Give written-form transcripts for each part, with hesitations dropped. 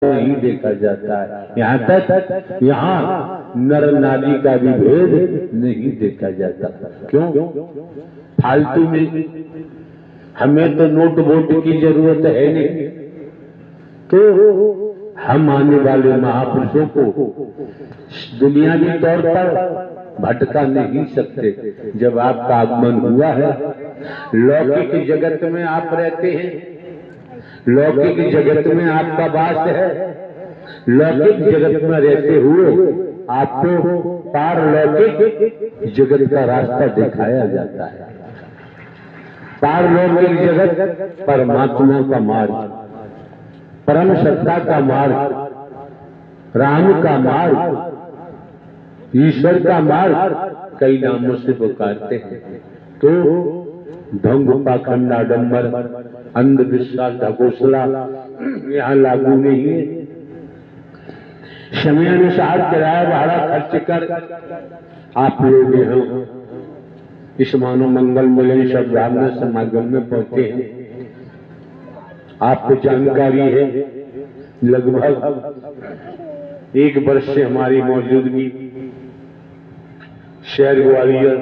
नहीं देखा जाता है। यहाँ तक यहाँ नर नारी का भी भेद नहीं देखा जाता। क्यों? फालतू में हमें तो नोट वोट की जरूरत है नहीं, तो हम आने वाले महापुरुषों को दुनियावी तौर पर भटका नहीं सकते। जब आपका आगमन हुआ है, लौकिक जगत में आप रहते हैं, लौकिक जगत में आपका वास है, लौकिक जगत में रहते हुए आपको पारलौकिक जगत का रास्ता दिखाया जाता है। पारलौकिक जगत परमात्मा का मार्ग, परम सत्ता का मार्ग, राम का मार्ग, ईश्वर का मार्ग कई नामों से पुकारते हैं। तो ढंग, पाखंड, आडंबर, अंधविश्वास, ढकोसला यहाँ लागू नहीं है। समय अनुसार किराया भाड़ा खर्च कर आप लोग यहाँ इस मानव मंगल मिलन सद्भावना समागम में पहुंचे हैं। आपको जानकारी है, लगभग 1 वर्ष से हमारी मौजूदगी शहर ग्वालियर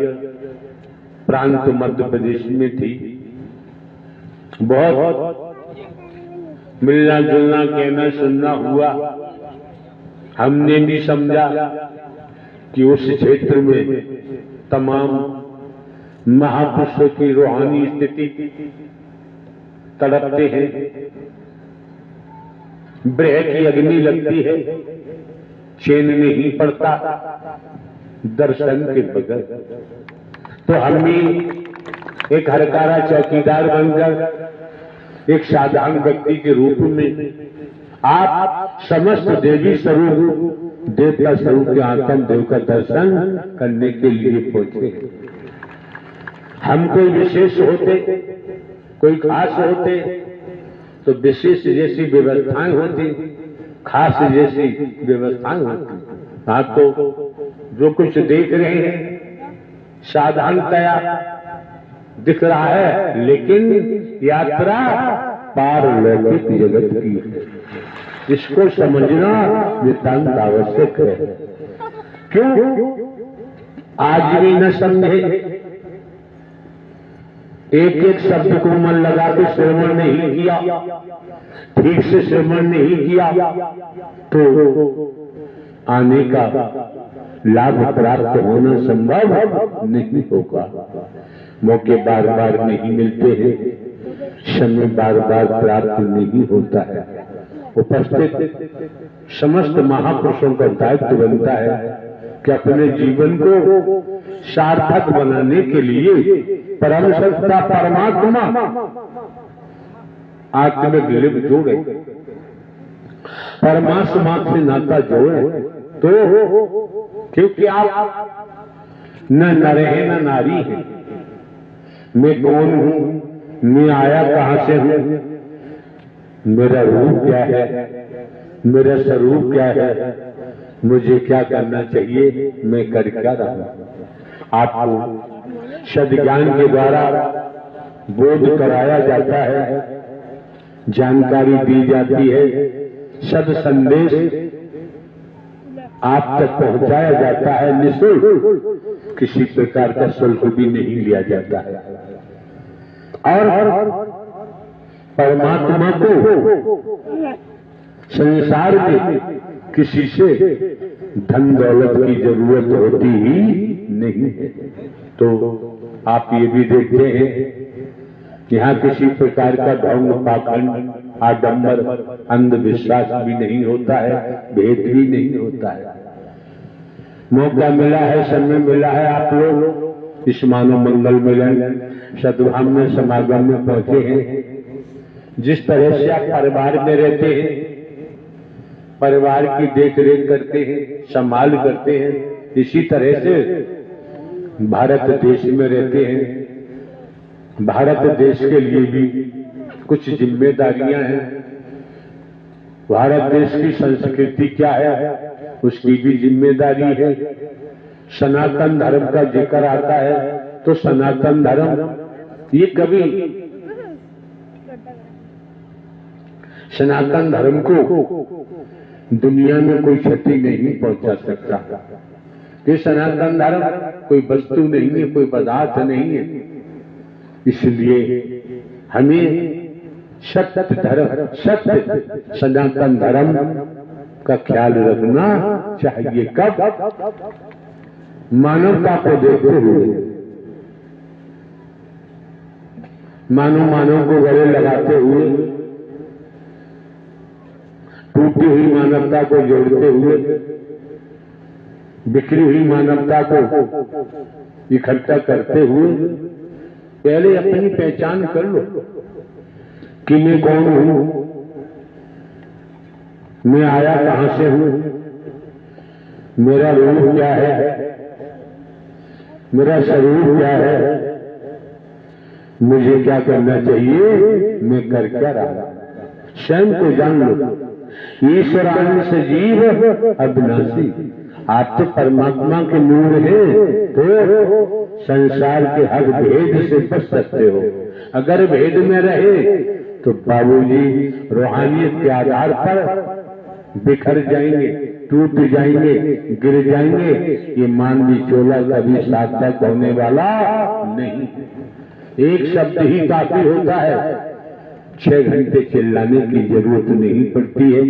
प्रांत मध्य प्रदेश में थी। बहुत मिलना जुलना, कहना सुनना हुआ। हमने भी समझा कि उस क्षेत्र में तमाम महापुरुषों की रूहानी स्थिति तड़पते हैं, ब्रह की अग्नि लगती है, चैन नहीं पड़ता दर्शन के बगैर। तो हम भी एक हरकारा चौकीदार बनकर एक साधारण व्यक्ति के रूप में आप समस्त देवी स्वरूप, देवता स्वरूप के आत्म देव का दर्शन करने के लिए पहुंचे। हम कोई विशेष होते, कोई खास होते तो विशेष जैसी व्यवस्थाएं होती, खास जैसी व्यवस्थाएं होती। आप तो जो कुछ देख रहे हैं साधारणतया दिख रहा है, लेकिन यात्रा पारलौकिक जगत की है। इसको समझना नितांत आवश्यक है। क्यों? आज भी न समझे, एक एक शब्द को मन लगा के श्रवण नहीं किया, ठीक से श्रवण नहीं किया, तो आने का लाभ प्राप्त होना संभव नहीं होगा। मौके बार बार नहीं मिलते हैं, समय बार बार प्राप्त नहीं होता है। उपस्थित समस्त महापुरुषों का दायित्व बनता है कि अपने जीवन को सार्थक बनाने के लिए परम सत्ता परमात्मा आत्मिक लिप जोड़े, परमात्मा से नाता जोड़े। तो क्योंकि आप न नर है न नारी है। मैं कौन हूं, मैं आया कहां से हूं, मेरा रूप क्या है, मेरा स्वरूप क्या है, मुझे क्या करना चाहिए, मैं कर क्या रहा हूं। आपको सद्ज्ञान के द्वारा बोध कराया जाता है, जानकारी दी जाती है, सद संदेश आप तक पहुंचाया जाता है निःशुल्क, किसी प्रकार का शुल्क भी नहीं लिया जाता है। और परमात्मा को संसार में किसी से धन दौलत की जरूरत होती ही नहीं है। तो आप ये भी देखते हैं यहाँ किसी प्रकार का ढोंग, पाखंड, आडंबर, अंधविश्वास भी नहीं होता है, भेद भी नहीं होता है। मौका मिला है, समय मिला है, आप लोग इस मानव मंगल मिलन सद्भावना समागम में पहुंचे हैं। जिस तरह से आप परिवार में रहते हैं, परिवार की देख रेख करते हैं, संभाल करते हैं, इसी तरह से भारत देश में रहते हैं। भारत देश के लिए भी कुछ जिम्मेदारियां हैं। भारत देश की संस्कृति क्या है, उसकी भी जिम्मेदारी है। सनातन धर्म का जिक्र आता है तो सनातन धर्म ये कभी सनातन धर्म को दुनिया में कोई क्षति नहीं पहुंचा सकता। ये सनातन धर्म कोई वस्तु नहीं है, कोई पदार्थ नहीं है। इसलिए हमें सत्य धर्म, सत्य सनातन धर्म का ख्याल रखना चाहिए। कब? मानवता को देखते हुए, मानव को गले लगाते हुए, टूटी हुई मानवता को जोड़ते हुए, बिखरी हुई मानवता को इकट्ठा करते हुए पहले अपनी पहचान कर लो कि मैं कौन हूं, मैं आया कहां से हूं, मेरा रूप क्या है, मेरा शरीर क्या है, मुझे क्या करना चाहिए, मैं कर क्या रहा। स्वयं को जान लो। ईश्वरान सजीव अविनाशी, आप तो परमात्मा के नूर हैं, तो संसार के हर भेद से बच सकते हो। अगर भेद में रहे तो बाबूजी रूहानियत के आधार पर बिखर जाएंगे, टूट जाएंगे, गिर जाएंगे। ये मानवी चोला कभी सार्थक होने वाला नहीं। एक शब्द ही काफी होता है, 6 घंटे चिल्लाने की जरूरत नहीं पड़ती है,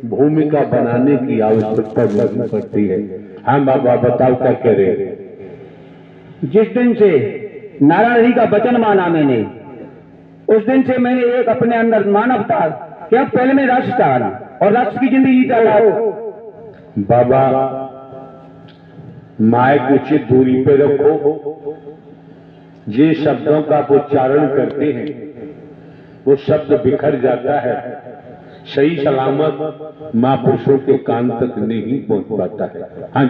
भूमिका बनाने की आवश्यकता नहीं पड़ती है। हाँ बाबा बताओ क्या कह रहे हैं? जिस दिन से नारायण जी का वचन माना मैंने, उस दिन से मैंने एक अपने अंदर मानवता, क्या पहले मैं राष्ट्र चाहना और राष्ट्र की जिंदगी जीता था। बाबा माइक उचित दूरी पे रखो। जिन शब्दों का आप उच्चारण करते हैं वो शब्द बिखर जाता है, सही सलामत महापुरुषों के कान तक नहीं पहुंच पाता है। हाँ,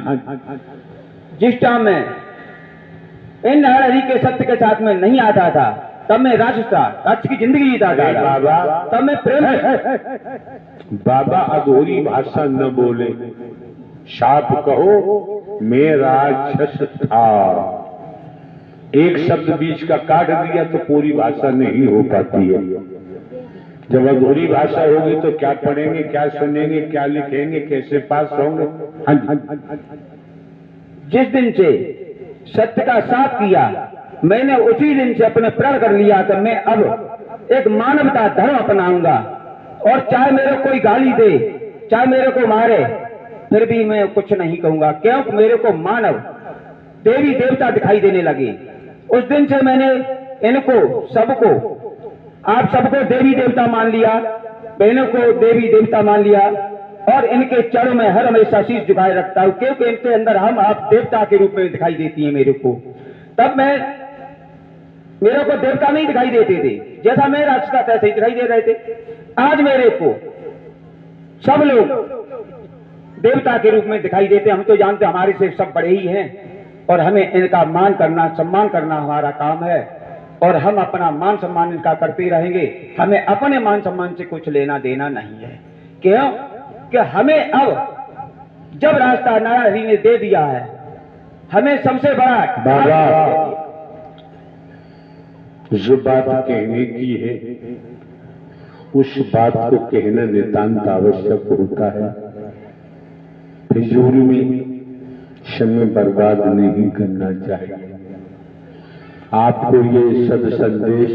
जिस टाइम में इन नारायण जी के सत्य के साथ में नहीं आता था, तब मैं राष्ट्र था, राष्ट्र की जिंदगी जीता था बाबा। तब मैं प्रेम बाबा अधूरी भाषा न बोले, शाप कहो मैं राक्षस था। एक शब्द बीच का काट दिया तो पूरी भाषा नहीं हो पाती है। जब अधूरी भाषा होगी तो क्या पढ़ेंगे, क्या सुनेंगे, क्या लिखेंगे, कैसे पास होंगे। जिस दिन से सत्य का साथ किया, मैंने उसी दिन से अपने प्रण कर लिया कि मैं अब एक मानवता धर्म अपनाऊंगा, और चाहे मेरे कोई गाली दे, चाहे मेरे को मारे, फिर भी मैं कुछ नहीं कहूंगा, क्योंकि मेरे को मानव देवी देवता दिखाई देने लगे। उस दिन से मैंने इनको सबको, आप सबको देवी देवता मान लिया, बहनों को देवी देवता मान लिया, और इनके चरणों में हर हमेशा शीश झुकाए रखता हूं, क्योंकि इनके अंदर हम आप देवता के रूप में दिखाई देती है मेरे को। तब मेरे को देवता नहीं दिखाई देते थे, जैसा मैं रास्ता तैसे ही दिखाई दे रहे थे। आज मेरे को सब लोग देवता के रूप में दिखाई देते। हम तो जानते हमारे से सब बड़े ही हैं, और हमें इनका मान करना, सम्मान करना हमारा काम है, और हम अपना मान सम्मान इनका करते रहेंगे। हमें अपने मान सम्मान से कुछ लेना देना नहीं है। क्यों? कि हमें अब जब रास्ता नारायण जी ने दे दिया है, हमें सबसे बड़ा बाबा जो बात कहने की है उस बात को कहना नितांत आवश्यक होता है। फिजूल में समय बर्बाद नहीं करना चाहिए। आपको ये सद संदेश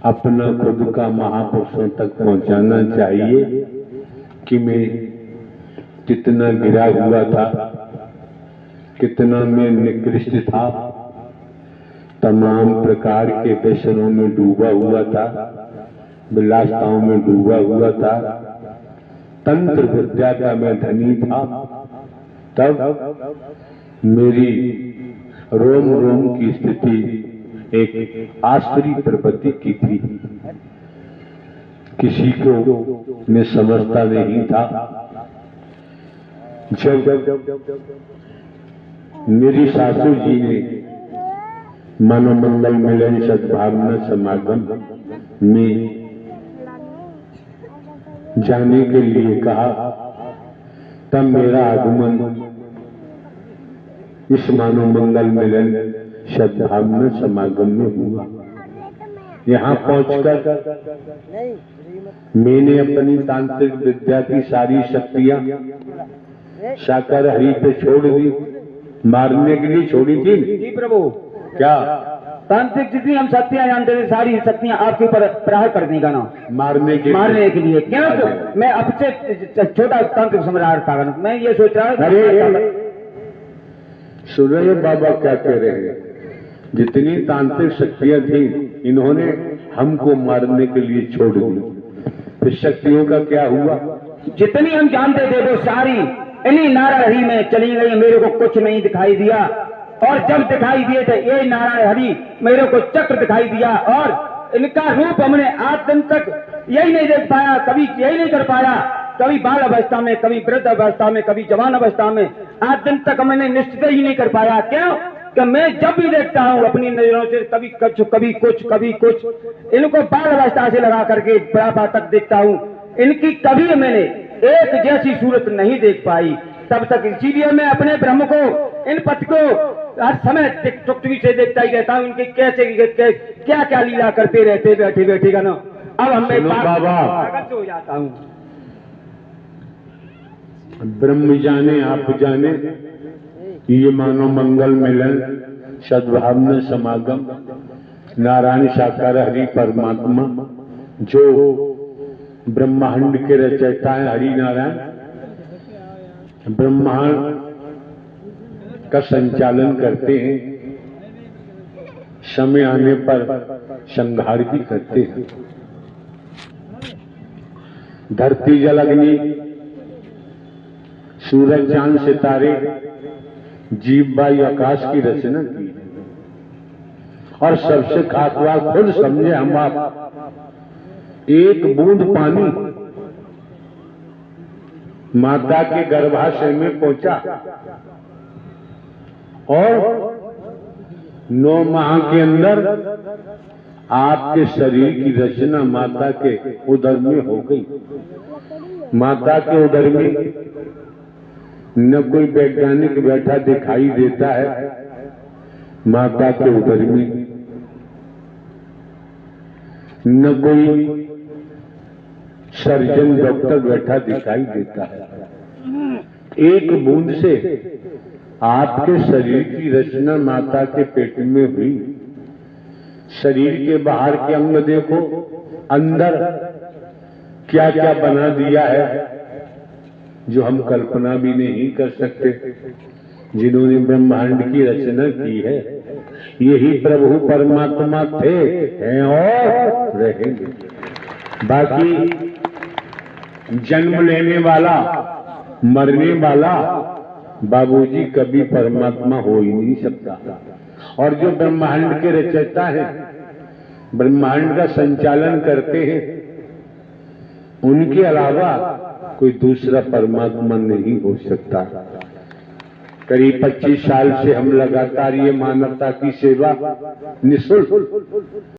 अपना खुद का महापुरुषों तक पहुंचाना चाहिए कि मैं कितना गिरा हुआ था, कितना मैं निकृष्ट था, तमाम प्रकार के व्यसनों में डूबा हुआ था, विलासताओं में डूबा हुआ था, तंत्र विद्या का मैं धनी था। तब मेरी रोम रोम की स्थिति एक आश्चर्य प्रवृत्ति की थी। किसी को मैं समझता नहीं था। जब मेरी सासू जी ने मनोमंगल मिलन सद्भावना समागम में जाने के लिए कहा, तब मेरा आगमन इस मनोमंगल मिलन सद्भावना समागम में हुआ। यहाँ पहुंचकर मैंने अपनी तांत्रिक विद्या की सारी शक्तियां शाकाहारी पे छोड़ दी। मारने के लिए छोड़ी थी। जी प्रभु। क्या? तांत्रिक जितनी हम शक्तियां जानते थे सारी शक्तियां आपके ऊपर प्रहार करने का ना, मारने के लिए। क्या मैं अब से छोटा तांत्रिक सम्राट था, मैं ये सोच रहा हूँ। अरे सुन रहे हो बाबा क्या कह रहे हैं? जितनी तांत्रिक शक्तियां थी इन्होंने हमको मारने के लिए छोड़ दी। फिर शक्तियों का क्या हुआ? जितनी हम जानते थे वो सारी इन्हीं नारायण हरि में चली गई। मेरे को कुछ नहीं दिखाई दिया, और जब दिखाई दिए थे ये नारायण हरि मेरे को चक्र दिखाई दिया, और इनका रूप हमने आज दिन तक यही नहीं देख पाया, कभी यही नहीं कर पाया। कभी बाल अवस्था में, कभी वृद्ध अवस्था में, कभी जवान अवस्था में, आज दिन तक मैंने निश्चित ही नहीं कर पाया। क्यों कि मैं जब भी देखता हूँ अपनी नजरों से कभी कुछ कभी कुछ इनको बाल अवस्था से लगा करके बुढ़ापा तक देखता हूँ। इनकी कभी मैंने एक जैसी सूरत नहीं देख पाई। तब तक इसीलिए मैं अपने ब्रह्म को, इन पथ को हर समय चुकचुकी से देखता ही रहता हूँ। इनके कैसे क्या क्या लीला करते रहते बैठे बैठे का ना। अब हमें पागल हो जाता हूँ। ब्रह्म जाने आप जाने, ये मानो मंगल मिलन, सद्भावना समागम, नारायण साकार हरि परमात्मा जो ब्रह्मांड के रचयिता है हरि नारायण, ब्रह्मांड का संचालन करते हैं, समय आने पर संहार भी करते हैं। धरती जल अग्नि सूरज चांद सितारे जीव वायु आकाश की रचना की, और सबसे खास बात खुद समझे हम आप, एक बूंद पानी माता के गर्भाशय में पहुंचा और 9 माह के अंदर आपके शरीर की रचना माता के उदर में हो गई। माता के उदर में न कोई वैज्ञानिक बैठा दिखाई देता है, माता के उदर में न कोई सर्जन डॉक्टर बैठा दिखाई देता है। एक बूंद से आपके शरीर की रचना माता के पेट में हुई। शरीर के बाहर के अंग देखो, अंदर क्या क्या बना दिया है जो हम कल्पना भी नहीं कर सकते। जिन्होंने ब्रह्मांड की रचना की है यही प्रभु परमात्मा थे, हैं और रहेंगे। बाकी जन्म लेने वाला, मरने वाला बाबूजी कभी परमात्मा हो ही नहीं सकता। और जो ब्रह्मांड के रचयिता है, ब्रह्मांड का संचालन करते हैं, उनके अलावा कोई दूसरा परमात्मा नहीं हो सकता। करीब 25 साल से हम लगातार ये मानवता की सेवा निःशुल्क